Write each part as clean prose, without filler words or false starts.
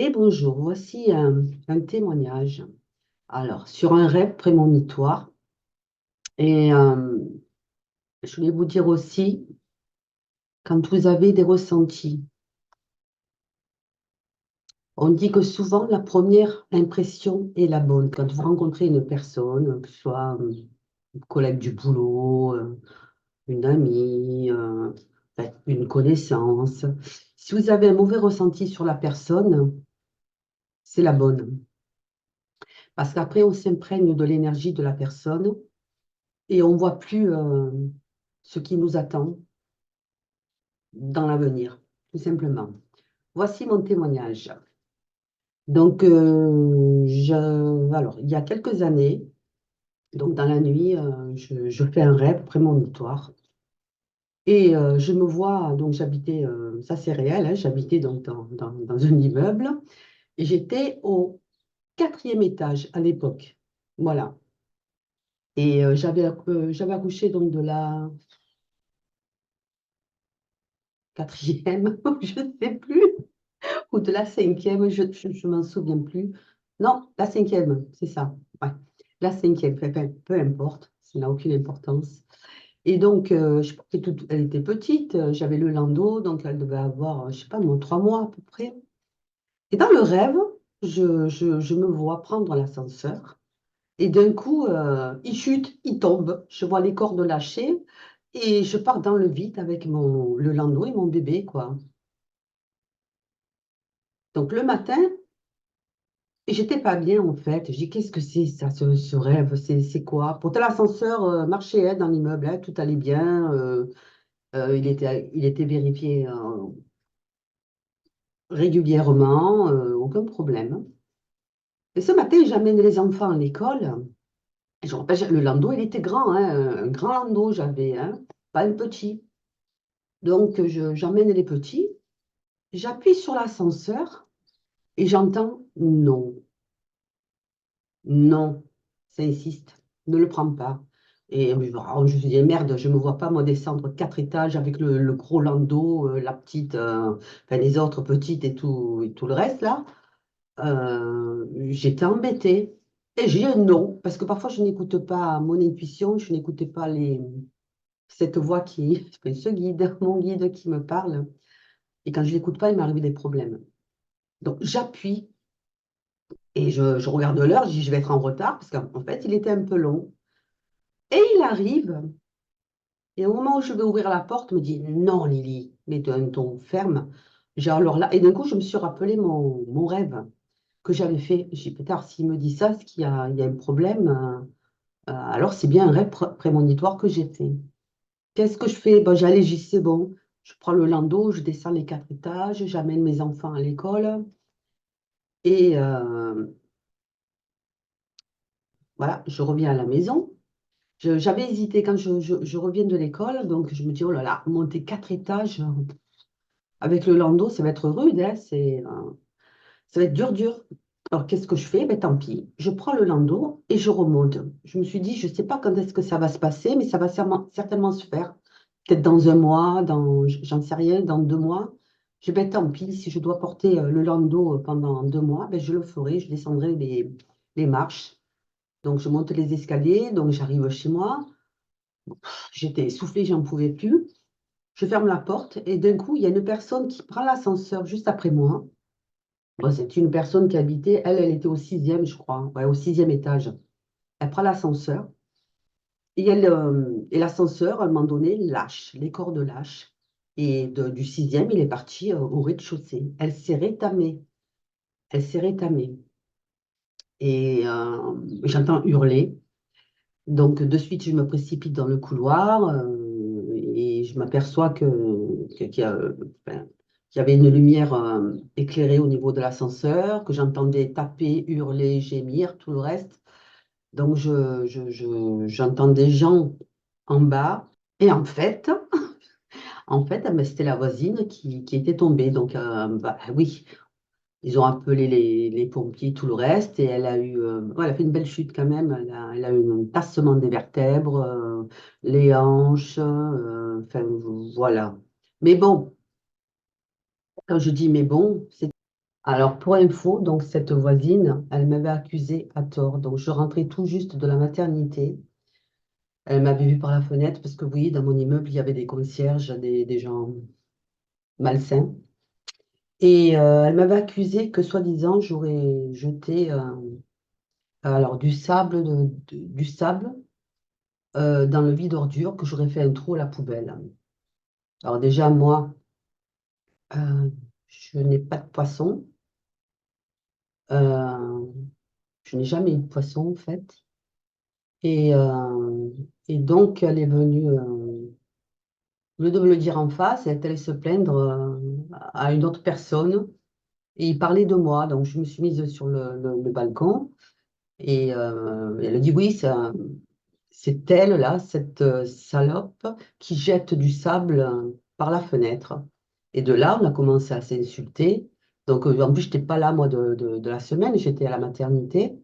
Et bonjour, voici un témoignage. Alors, sur un rêve prémonitoire. Et je voulais vous dire aussi, quand vous avez des ressentis, on dit que souvent la première impression est la bonne. Quand vous rencontrez une personne, que ce soit un collègue du boulot, une amie, enfin, une connaissance, si vous avez un mauvais ressenti sur la personne, c'est la bonne. Parce qu'après, on s'imprègne de l'énergie de la personne et on ne voit plus ce qui nous attend dans l'avenir, tout simplement. Voici mon témoignage. Donc, alors, il y a quelques années, donc dans la nuit, je fais un rêve prémonitoire et je me vois, donc j'habitais, ça c'est réel, hein, j'habitais donc dans un immeuble et j'étais au quatrième étage à l'époque. Voilà. Et j'avais accouché donc de la quatrième, je ne sais plus. Ou de la cinquième, je m'en souviens plus. Non, la cinquième, c'est ça. Ouais. La cinquième, peu importe, ça n'a aucune importance. Et donc, je portais elle était petite, j'avais le landau, donc elle devait avoir, je sais pas, moi, 3 mois à peu près. Et dans le rêve, je me vois prendre l'ascenseur, et d'un coup, il chute, il tombe, je vois les cordes lâcher, et je pars dans le vide avec le landau et mon bébé, quoi. Donc le matin, et j'étais pas bien en fait. Je dis, qu'est-ce que c'est ça, ce rêve? C'est quoi? Pourtant, l'ascenseur marchait hein, dans l'immeuble, hein, tout allait bien. Il était vérifié régulièrement, aucun problème. Et ce matin, j'amène les enfants à l'école. Et je rappelle, le landau, il était grand, hein, un grand landau j'avais, hein, pas un petit. Donc, j'emmène les petits, j'appuie sur l'ascenseur et j'entends non. Non, ça insiste, ne le prends pas. Et je me suis dit, merde, je ne me vois pas, moi, descendre 4 étages avec le gros landau, la petite, enfin, les autres petites et tout le reste, là. J'étais embêtée. Et j'ai dit non, parce que parfois, je n'écoute pas mon intuition, je n'écoutais pas cette voix enfin, ce guide, mon guide qui me parle. Et quand je ne l'écoute pas, il m'arrive des problèmes. Donc, j'appuie et je regarde l'heure, je dis, je vais être en retard, parce qu'en fait, il était un peu long. Et il arrive, et au moment où je vais ouvrir la porte, il me dit non, Lily, mais d'un ton ferme. Alors là, et d'un coup, je me suis rappelé mon rêve que j'avais fait. J'ai dit, pétard, s'il me dit ça, c'est qu'il y a un problème. Alors, c'est bien un rêve prémonitoire que j'ai fait. Qu'est-ce que je fais? Ben, j'allais, j'y c'est bon. Je prends le landau, je descends les 4 étages, j'amène mes enfants à l'école. Et voilà, je reviens à la maison. J'avais hésité quand je reviens de l'école, donc je me dis, oh là là, monter 4 étages. Avec le landau, ça va être rude, hein, ça va être dur, dur. Alors, qu'est-ce que je fais? Ben, tant pis. Je prends le landau et je remonte. Je me suis dit, je ne sais pas quand est-ce que ça va se passer, mais ça va certainement se faire. Peut-être dans un mois, j'en sais rien, dans 2 mois. Ben, tant pis, si je dois porter le landau pendant 2 mois, ben, je le ferai, je descendrai les marches. Donc, je monte les escaliers, donc j'arrive chez moi. J'étais essoufflée, j'en pouvais plus. Je ferme la porte et d'un coup, il y a une personne qui prend l'ascenseur juste après moi. Bon, c'est une personne qui habitait, elle était au sixième, je crois, ouais, au sixième étage. Elle prend l'ascenseur et l'ascenseur, à un moment donné, lâche, les cordes lâchent. Et du sixième, il est parti au rez-de-chaussée. Elle s'est rétamée. Elle s'est rétamée. Et j'entends hurler. Donc, de suite, je me précipite dans le couloir et je m'aperçois qu'il y a, enfin, qu'il y avait une lumière éclairée au niveau de l'ascenseur, que j'entendais taper, hurler, gémir, tout le reste. Donc, j'entends des gens en bas. Et en fait, ben, c'était la voisine qui était tombée. Donc, bah, oui, ils ont appelé les pompiers, tout le reste, et elle a fait une belle chute quand même. Elle a eu un tassement des vertèbres, les hanches, enfin voilà. Mais bon, quand je dis mais bon, Alors, pour info, donc cette voisine, elle m'avait accusée à tort. Donc, je rentrais tout juste de la maternité. Elle m'avait vue par la fenêtre parce que oui, dans mon immeuble, il y avait des concierges, des gens malsains. Et elle m'avait accusé que, soi-disant, j'aurais jeté alors, du sable dans le vide ordure, que j'aurais fait un trou à la poubelle. Alors déjà, moi, euh, je n'ai pas de poisson. Euh, je n'ai jamais eu de poisson, en fait. Et, euh, et donc, elle est venue, au lieu de me le dire en face, elle est allée se plaindre à une autre personne. Et il parlait de moi. Donc, je me suis mise sur le balcon. Et elle a dit, oui, c'est elle, là, cette salope, qui jette du sable par la fenêtre. Et de là, on a commencé à s'insulter. Donc, en plus, je n'étais pas là, moi, de la semaine, j'étais à la maternité.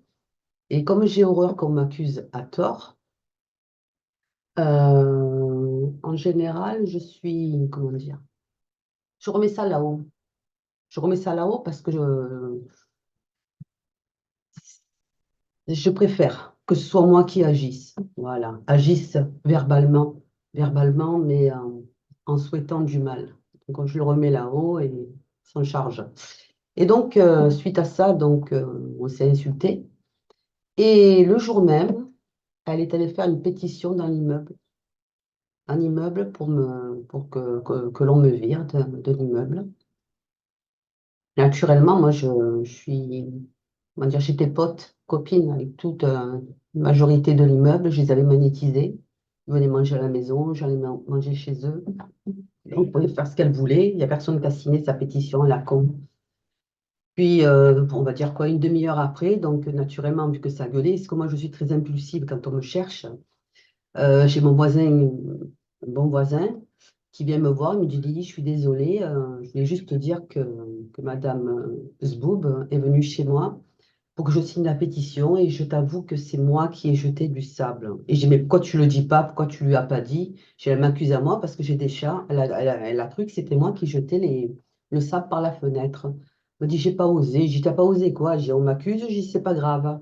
Et comme j'ai horreur qu'on m'accuse à tort, en général, je suis, comment dire, je remets ça là-haut. Je remets ça là-haut parce que je préfère que ce soit moi qui agisse. Voilà, agisse verbalement, mais en souhaitant du mal. Donc, je le remets là-haut et s'en charge. Et donc, suite à ça, donc, on s'est insulté. Et le jour même, elle est allée faire une pétition dans l'immeuble, un immeuble pour que l'on me vire de l'immeuble. Naturellement, moi, je suis, on va dire, j'étais pote, copine avec toute majorité de l'immeuble. Je les avais magnétisés. Ils venaient manger à la maison, j'allais manger chez eux. Donc, ils pouvaient faire ce qu'elles voulaient. Il n'y a personne qui a signé sa pétition, la con. Puis, on va dire quoi, une demi-heure après, donc naturellement, vu que ça gueulait, parce que moi, je suis très impulsive quand on me cherche. J'ai mon voisin, un bon voisin, qui vient me voir, il me dit, Lily, je suis désolée, je voulais juste te dire que Madame Zboub est venue chez moi pour que je signe la pétition et je t'avoue que c'est moi qui ai jeté du sable. Et j'ai dit, mais pourquoi tu le dis pas? Pourquoi tu lui as pas dit? Elle m'accuse à moi parce que j'ai des chats. Elle a cru que c'était moi qui jetais le sable par la fenêtre. Elle me dit, j'ai pas osé. J'ai dit, t'as pas osé quoi? J'ai dit, on m'accuse. J'ai dit, c'est pas grave.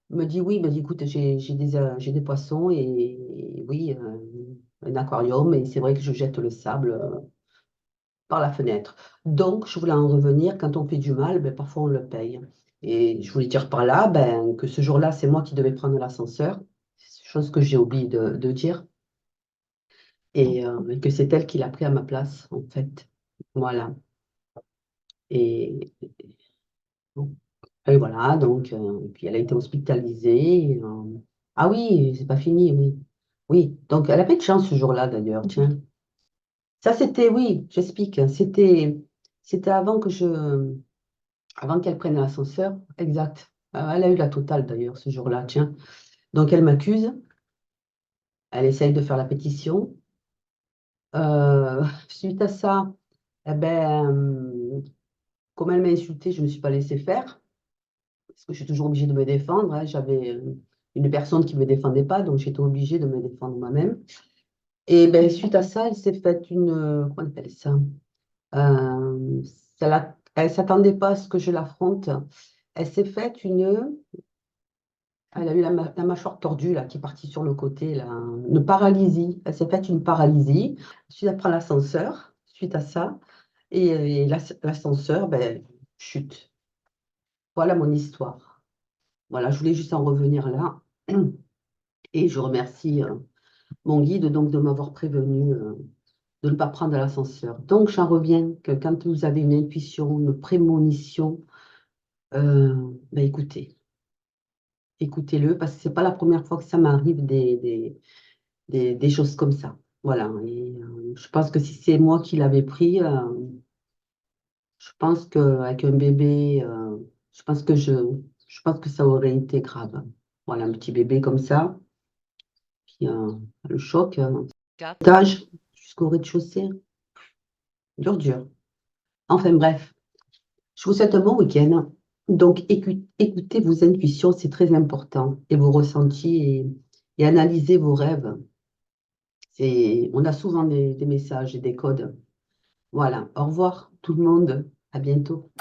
Elle me dit, oui, elle me dit, écoute, j'ai des poissons et oui, un aquarium et c'est vrai que je jette le sable par la fenêtre. Donc, je voulais en revenir, quand on fait du mal, ben, parfois on le paye. Et je voulais dire par là ben, que ce jour-là, c'est moi qui devais prendre l'ascenseur, chose que j'ai oublié de dire, et que c'est elle qui l'a pris à ma place, en fait. Voilà. Et, et voilà, donc, puis elle a été hospitalisée. Ah oui, c'est pas fini, oui. Oui, donc elle avait de chance ce jour-là, d'ailleurs, tiens. Ça, c'était, oui, j'explique, c'était avant qu'elle prenne l'ascenseur, exact. Elle a eu la totale d'ailleurs ce jour-là, tiens. Donc elle m'accuse, elle essaye de faire la pétition. Suite à ça, eh ben, comme elle m'a insultée, je ne me suis pas laissée faire, parce que je suis toujours obligée de me défendre, hein. J'avais une personne qui ne me défendait pas, donc j'étais obligée de me défendre moi-même. Et ben, suite à ça, elle s'est faite comment on appelle ça? Euh, elle ne s'attendait pas à ce que je l'affronte. Elle s'est faite elle a eu la mâchoire tordue là, qui est partie sur le côté, là, une paralysie. Elle s'est faite une paralysie. Suite après l'ascenseur, suite à ça, et l'ascenseur, ben, chute. Voilà mon histoire. Voilà, je voulais juste en revenir là. Et je remercie mon guide donc de m'avoir prévenu de ne pas prendre l'ascenseur. Donc j'en reviens que quand vous avez une intuition, une prémonition, ben, écoutez-le parce que c'est pas la première fois que ça m'arrive des choses comme ça. Voilà. Et je pense que si c'est moi qui l'avais pris, je pense qu'avec un bébé, je pense je pense que ça aurait été grave. Voilà, un petit bébé comme ça, puis le choc, étage jusqu'au rez-de-chaussée, dur, dur. Enfin bref, je vous souhaite un bon week-end. Donc écoutez vos intuitions, c'est très important, et vos ressentis, et analysez vos rêves. On a souvent des messages et des codes. Voilà, au revoir tout le monde, à bientôt.